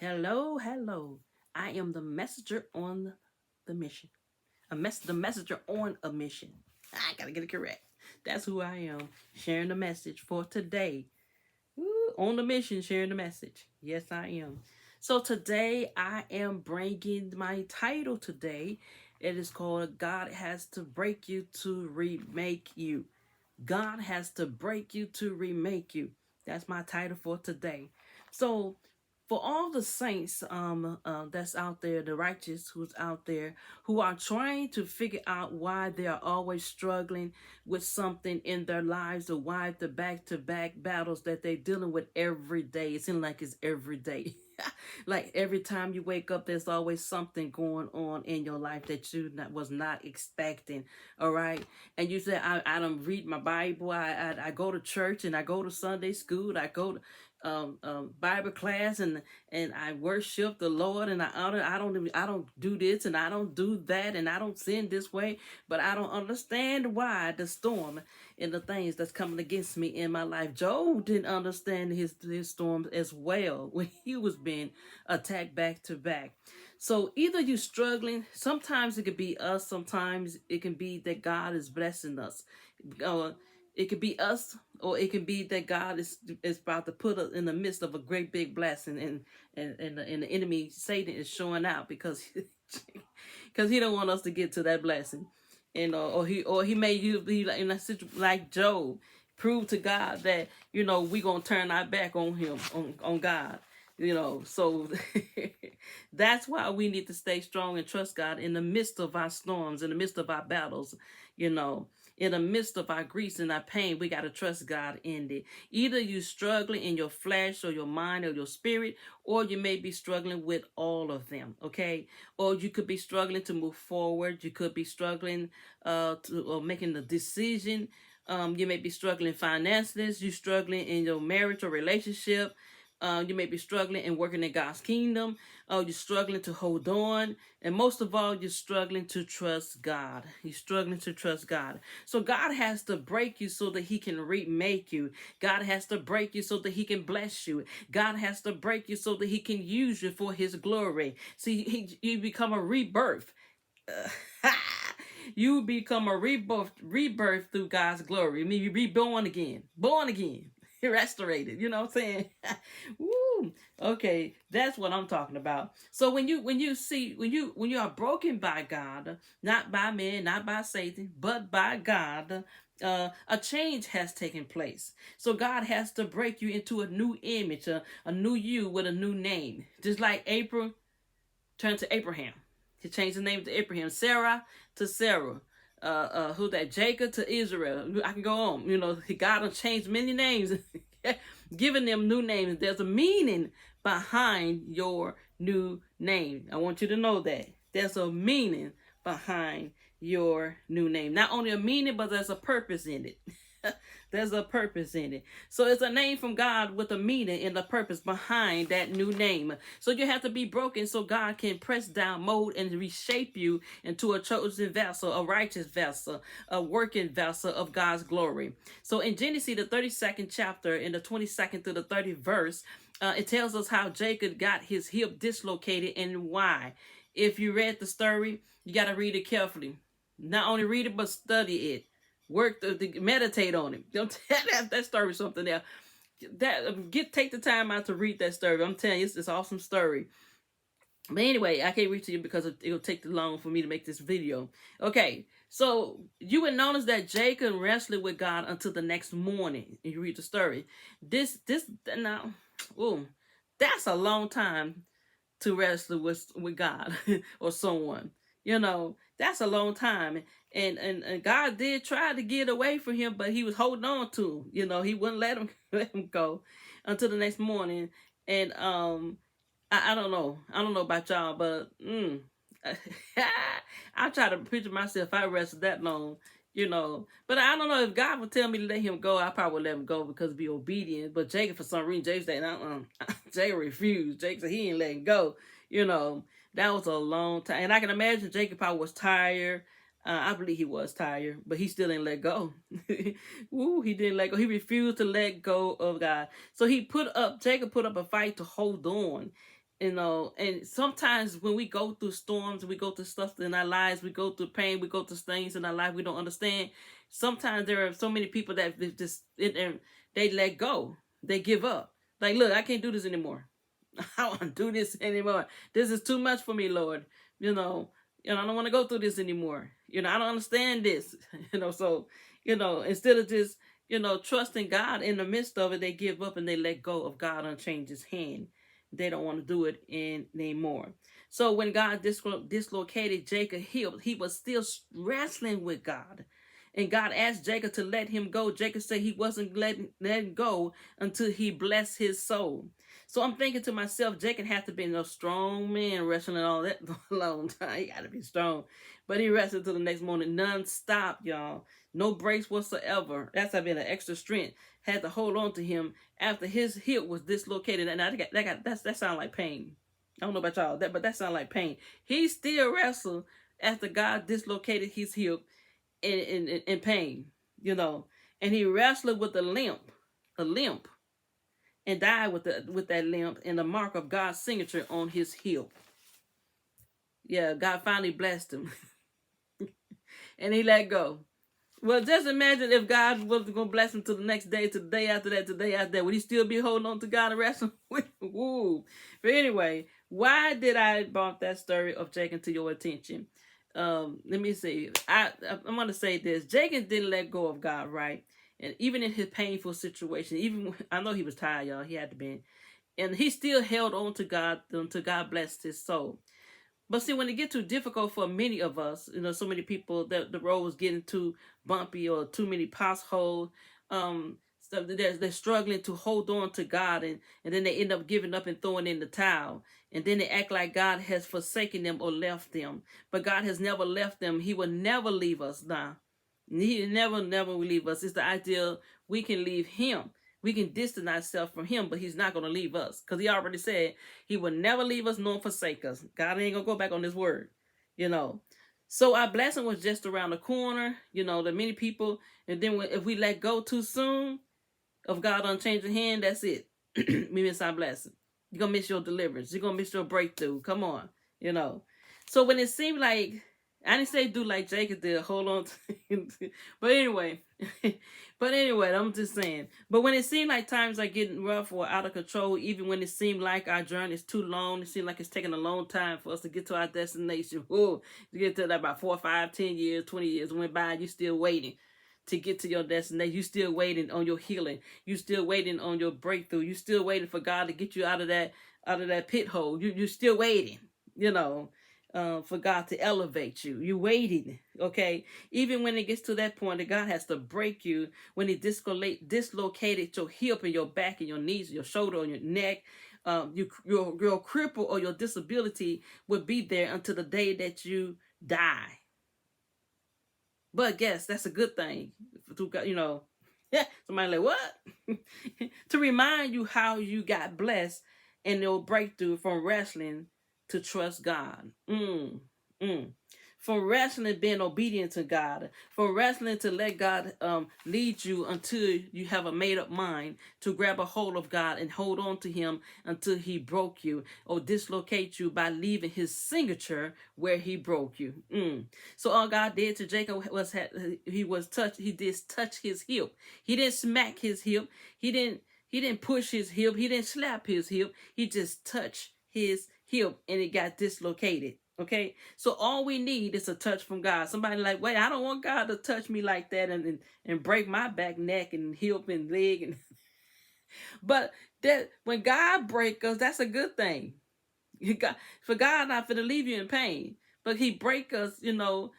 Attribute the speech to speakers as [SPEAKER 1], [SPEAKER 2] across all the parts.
[SPEAKER 1] Hello, hello. I am the messenger on the mission. The messenger on a mission. I gotta get it correct. That's who I am. Sharing the message for today. Woo, on the mission, sharing the message. Yes, I am. So today I am bringing my title today. It is called God Has to Break You to Remake You. God has to break you to remake you. That's my title for today. So, for all the saints that's out there, the righteous who's out there, who are trying to figure out why they are always struggling with something in their lives, or why the back-to-back battles that they're dealing with every day. It seems like it's every day. Like every time you wake up, there's always something going on in your life that was not expecting. All right, and you say, I don't read my Bible. I go to church, and I go to Sunday school. I go to Bible class, and I worship the Lord, and I honor. I don't do this, and I don't do that, and I don't sin this way. But I don't understand why the storm and the things that's coming against me in my life. Job didn't understand his storms as well when he was being attacked back to back. So either you're struggling, sometimes it could be us, sometimes it can be that God is blessing us. It could be us, or it can be that God is about to put us in the midst of a great big blessing, and the enemy Satan is showing out because because he don't want us to get to that blessing. And or he made you be like in a situation like Job, prove to God that we gonna turn our back on him, on God. So that's why we need to stay strong and trust God in the midst of our storms, in the midst of our battles. you know in the midst of our griefs and our pain, we got to trust God in it. Either you're struggling in your flesh, or your mind, or your spirit, or you may be struggling with all of them, okay? Or you could be struggling to move forward. You could be struggling or making the decision. You may be struggling finances. You're struggling in your marriage or relationship. You may be struggling and working in God's kingdom. You're struggling to hold on. And most of all, you're struggling to trust God. You're struggling to trust God. So God has to break you so that he can remake you. God has to break you so that he can bless you. God has to break you so that he can use you for his glory. See, you become a rebirth. You become a rebirth through God's glory. I mean, you reborn again, born again, restorated. You know what I'm saying? Woo. Okay, that's what I'm talking about. So when you are broken by God, not by men, not by Satan, but by God, a change has taken place. So God has to break you into a new image, a new you with a new name. Just like April turned to Abraham. He changed the name to Abraham. Sarah to Sarah. Who that? Jacob to Israel. I can go on. God has changed many names, giving them new names. There's a meaning behind your new name. I want you to know that. There's a meaning behind your new name. Not only a meaning, but there's a purpose in it. There's a purpose in it. So it's a name from God with a meaning and the purpose behind that new name. So you have to be broken so God can press down, mold, and reshape you into a chosen vessel, a righteous vessel, a working vessel of God's glory. So in Genesis, the 32nd chapter, in the 22nd to the 30th verse, it tells us how Jacob got his hip dislocated and why. If you read the story, you got to read it carefully. Not only read it, but study it. Work to meditate on it. Don't that story something else. Take the time out to read that story. I'm telling you, it's an awesome story. But anyway, I can't read to you because it'll take too long for me to make this video. Okay, so you would notice that Jacob wrestled with God until the next morning. And you read the story. This now, oh, that's a long time to wrestle with God or someone. That's a long time. And God did try to get away from him, but he was holding on to him. He wouldn't let him let him go until the next morning. And I don't know. I don't know about y'all, but I try to picture myself if I wrestled that long. But I don't know if God would tell me to let him go. I probably would let him go because be obedient. But Jacob, for some reason, Jacob said, Jacob refused. Jacob said he ain't letting go. That was a long time. And I can imagine Jacob probably was tired. I believe he was tired, but he still didn't let go. Woo, he didn't let go. He refused to let go of God. So Jacob put up a fight to hold on. And sometimes when we go through storms, we go through stuff in our lives, we go through pain, we go through things in our life we don't understand. Sometimes there are so many people that they let go, they give up. Like, look, I can't do this anymore. I don't want to do this anymore. This is too much for me, Lord. You know, I don't want to go through this anymore. I don't understand this. So, instead of just, trusting God in the midst of it, they give up and they let go of God and change his hand. They don't want to do it anymore. So when God dislocated Jacob hip, he was still wrestling with God. And God asked Jacob to let him go. Jacob said he wasn't letting go until he blessed his soul. So I'm thinking to myself, Jacob had to be a strong man wrestling all that long time. He got to be strong. But he wrestled till the next morning, non-stop, y'all. No breaks whatsoever. That's having an extra strength. Had to hold on to him after his hip was dislocated. And that sounds like pain. I don't know about y'all, but that sounds like pain. He still wrestled after God dislocated his hip in pain, and he wrestled with a limp, and died with that limp and the mark of God's signature on his hip. Yeah, God finally blessed him, and he let go. Well, just imagine if God was going to bless him to the next day, to the day after that, to the day after that. Would he still be holding on to God and wrestling with? Woo. But anyway, why did I brought that story of Jacob to your attention? Let me see. I'm going to say this. Jacob didn't let go of God, right? And even in his painful situation, even I know he was tired, y'all. He had to be. And he still held on to God until God blessed his soul. But see, when it gets too difficult for many of us, so many people that the road was getting too bumpy or too many potholes, so they're struggling to hold on to God, and then they end up giving up and throwing in the towel. And then they act like God has forsaken them or left them. But God has never left them. He will never leave us now. He never will leave us. It's the idea we can leave him. We can distance ourselves from him, but he's not going to leave us. Because he already said he will never leave us nor forsake us. God ain't going to go back on his word, So our blessing was just around the corner, the many people. And then if we let go too soon of God unchanging hand, that's it. We miss our blessing. You're going to miss your deliverance. You're going to miss your breakthrough. Come on, So when it seemed like, I didn't say do like Jacob did, hold on to but anyway, I'm just saying. But when it seemed like times are getting rough or out of control, even when it seemed like our journey is too long, it seemed like it's taking a long time for us to get to our destination. To get to that about 4, 5, 10 years, 20 years went by, you're still waiting to get to your destination. You still waiting on your healing. You still waiting on your breakthrough. You still waiting for God to get you out of that pit hole. You're still waiting, for God to elevate you. You're waiting, okay? Even when it gets to that point that God has to break you, when he dislocated your hip and your back and your knees, your shoulder and your neck, your cripple or your disability will be there until the day that you die. But guess that's a good thing. Somebody like, what? To remind you how you got blessed and your breakthrough from wrestling to trust God. From wrestling being obedient to God. From wrestling to let God lead you until you have a made up mind to grab a hold of God and hold on to him until he broke you or dislocate you by leaving his signature where he broke you. So all God did to Jacob was he did touch his hip. He didn't smack his hip. He didn't push his hip. He didn't slap his hip. He just touched his hip and it got dislocated. Okay, so all we need is a touch from God. Somebody like, wait, I don't want God to touch me like that and break my back, neck, and hip and leg, and but that when God breaks us, that's a good thing. For God not for to leave you in pain, but he break us, to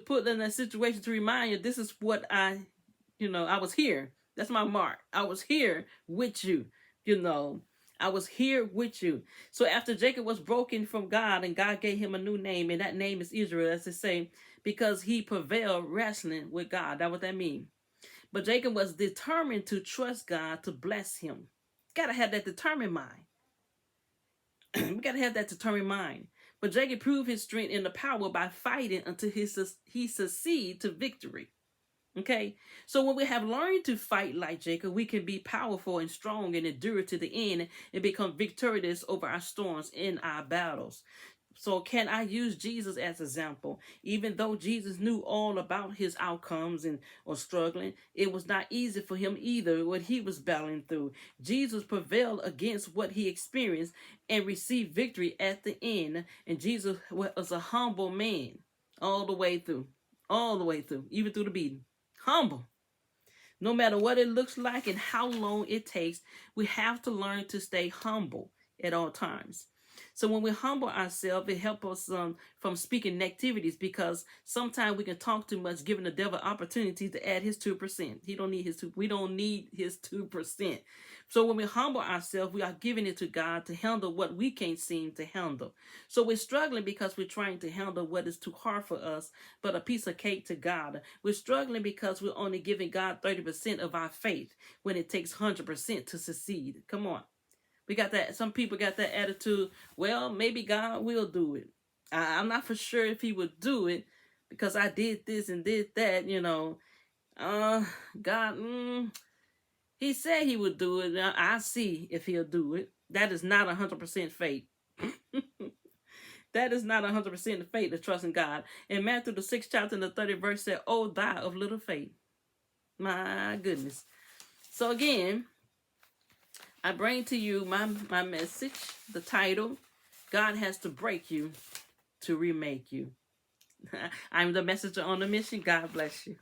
[SPEAKER 1] put in that situation to remind you this is what I was here. That's my mark. I was here with you, I was here with you. So after Jacob was broken from God and God gave him a new name, and that name is Israel, as they say, because he prevailed wrestling with God. That's what that means. But Jacob was determined to trust God to bless him. Gotta have that determined mind. We gotta have that determined mind. But Jacob proved his strength and the power by fighting until he succeeded to victory. Okay, so when we have learned to fight like Jacob, we can be powerful and strong and endure to the end and become victorious over our storms in our battles. So can I use Jesus as example? Even though Jesus knew all about his outcomes and or struggling, it was not easy for him either what he was battling through. Jesus prevailed against what he experienced and received victory at the end. And Jesus was a humble man all the way through. All the way through, even through the beating. Humble. No matter what it looks like and how long it takes, we have to learn to stay humble at all times. So when we humble ourselves, it helps us from speaking negativities, because sometimes we can talk too much, giving the devil opportunities to add his 2%. He don't need his 2. We don't need his 2%. So when we humble ourselves, we are giving it to God to handle what we can't seem to handle. So we're struggling because we're trying to handle what is too hard for us, but a piece of cake to God. We're struggling because we're only giving God 30% of our faith when it takes 100% to succeed. Come on. We got that. Some people got that attitude. Well, maybe God will do it. I'm not for sure if he would do it because I did this and did that, God, he said he would do it. Now, I see if he'll do it. That is not 100% faith. That is not 100% faith to trust in God. In Matthew, the 6th chapter and the 30th verse said, "Oh, thou of little faith." My goodness. So again, I bring to you my message, the title, God has to break you to remake you. I'm the messenger on a mission. God bless you.